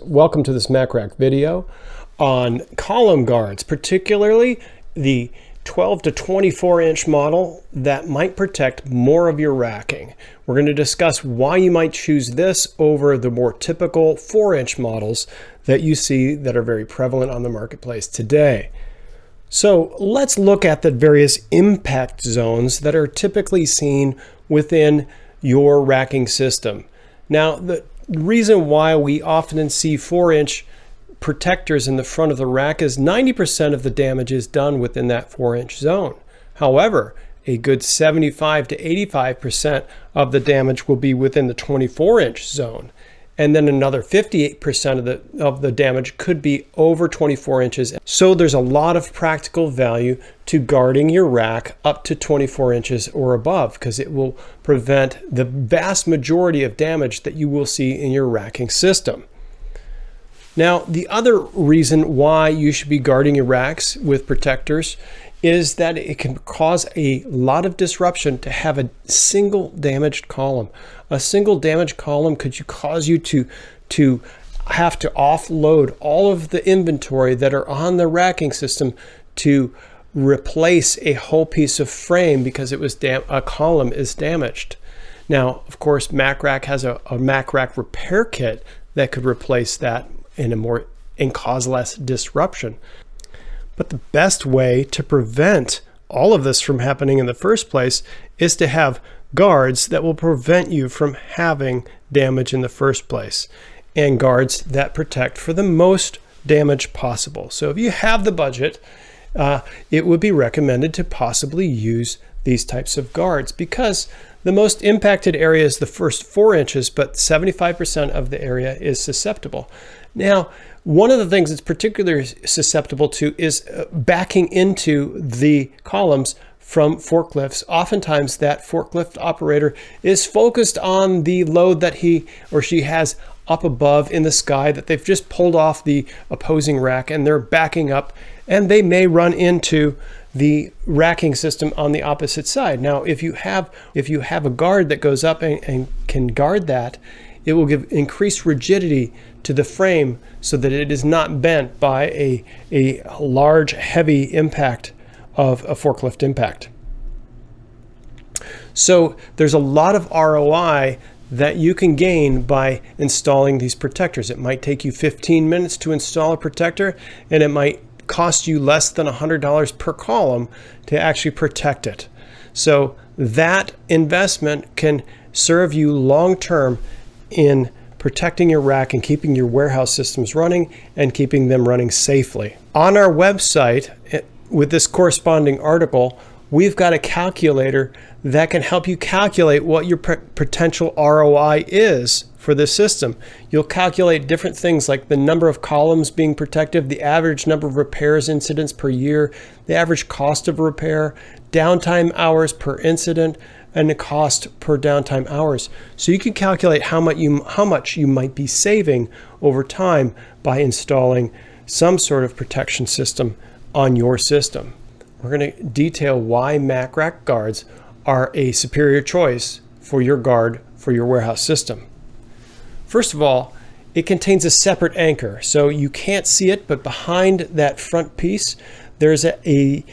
welcome to this Mac Rak video on column guards, particularly the 12 to 24 inch model that might protect more of your racking. We're going to discuss why you might choose this over the more typical 4-inch models that you see that are very prevalent on the marketplace today. So let's look at the various impact zones that are typically seen within your racking system. Now, the reason why we often see 4-inch protectors in the front of the rack is 90% of the damage is done within that 4-inch zone. However, a good 75 to 85% of the damage will be within the 24-inch zone. And then another 58% of the damage could be over 24 inches. So there's a lot of practical value to guarding your rack up to 24 inches or above, because it will prevent the vast majority of damage that you will see in your racking system. Now, the other reason why you should be guarding your racks with protectors is that it can cause a lot of disruption to have a single damaged column. A single damaged column could cause you to have to offload all of the inventory that are on the racking system to replace a whole piece of frame because it was a column is damaged. Now, of course, Mac Rak has a Mac Rak repair kit that could replace that and cause less disruption. But the best way to prevent all of this from happening in the first place is to have guards that will prevent you from having damage in the first place, and guards that protect for the most damage possible. So if you have the budget, it would be recommended to possibly use these types of guards, because the most impacted area is the first 4 inches, but 75% of the area is susceptible. Now, one of the things it's particularly susceptible to is backing into the columns from forklifts. Oftentimes that forklift operator is focused on the load that he or she has up above in the sky that they've just pulled off the opposing rack, and they're backing up, and they may run into the racking system on the opposite side. Now, if you have a guard that goes up and can guard that, it will give increased rigidity to the frame so that it is not bent by a large, heavy impact of a forklift impact. So there's a lot of ROI that you can gain by installing these protectors. It might take you 15 minutes to install a protector, and it might cost you less than $100 per column to actually protect it. So that investment can serve you long-term in protecting your rack and keeping your warehouse systems running and keeping them running safely. On our website, with this corresponding article, we've got a calculator that can help you calculate what your potential ROI is for this system. You'll calculate different things like the number of columns being protected, the average number of repairs incidents per year, the average cost of repair, downtime hours per incident, and the cost per downtime hours. So you can calculate how much you might be saving over time by installing some sort of protection system on your system. We're going to detail why Mac Rak guards are a superior choice for your guard for your warehouse system. First of all, it contains a separate anchor, so you can't see it, but behind that front piece there's an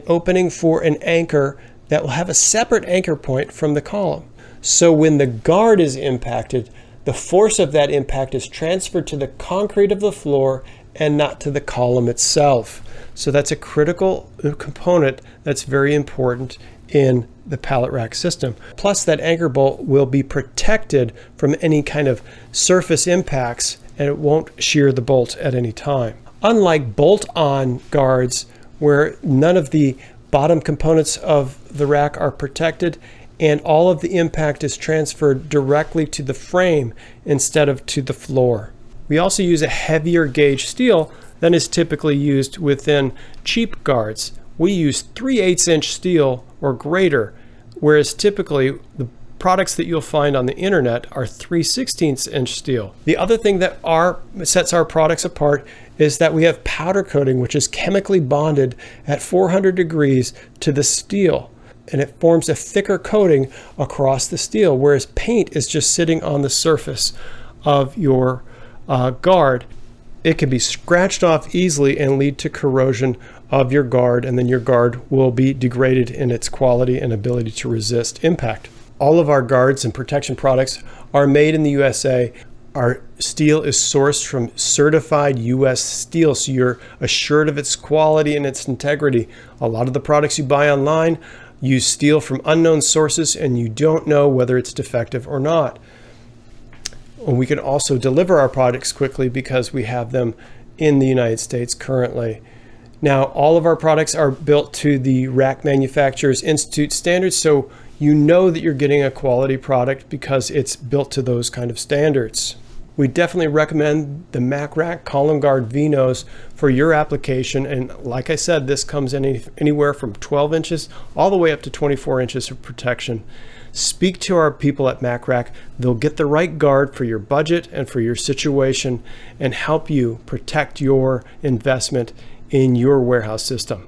opening for an anchor that will have a separate anchor point from the column. So when the guard is impacted, the force of that impact is transferred to the concrete of the floor and not to the column itself. So that's a critical component that's very important in the pallet rack system. Plus, that anchor bolt will be protected from any kind of surface impacts, and it won't shear the bolt at any time. Unlike bolt-on guards, where none of the bottom components of the rack are protected and all of the impact is transferred directly to the frame instead of to the floor. We also use a heavier gauge steel than is typically used within cheap guards. We use 3/8 inch steel or greater, whereas typically the products that you'll find on the internet are 3/16 inch steel. The other thing that sets our products apart is that we have powder coating, which is chemically bonded at 400 degrees to the steel, and it forms a thicker coating across the steel, whereas paint is just sitting on the surface of your guard, it can be scratched off easily and lead to corrosion of your guard, and then your guard will be degraded in its quality and ability to resist impact. All of our guards and protection products are made in the USA. Our steel is sourced from certified US steel, so you're assured of its quality and its integrity. A lot of the products you buy online use steel from unknown sources, and you don't know whether it's defective or not. We can also deliver our products quickly because we have them in the United States currently. Now, all of our products are built to the Rack Manufacturers Institute standards, so you know that you're getting a quality product because it's built to those kind of standards. We definitely recommend the Mac Rak Column Guard V-Nose for your application, and like I said, this comes in anywhere from 12 inches all the way up to 24 inches of protection. Speak to our people at Mac Rak. They'll get the right guard for your budget and for your situation and help you protect your investment in your warehouse system.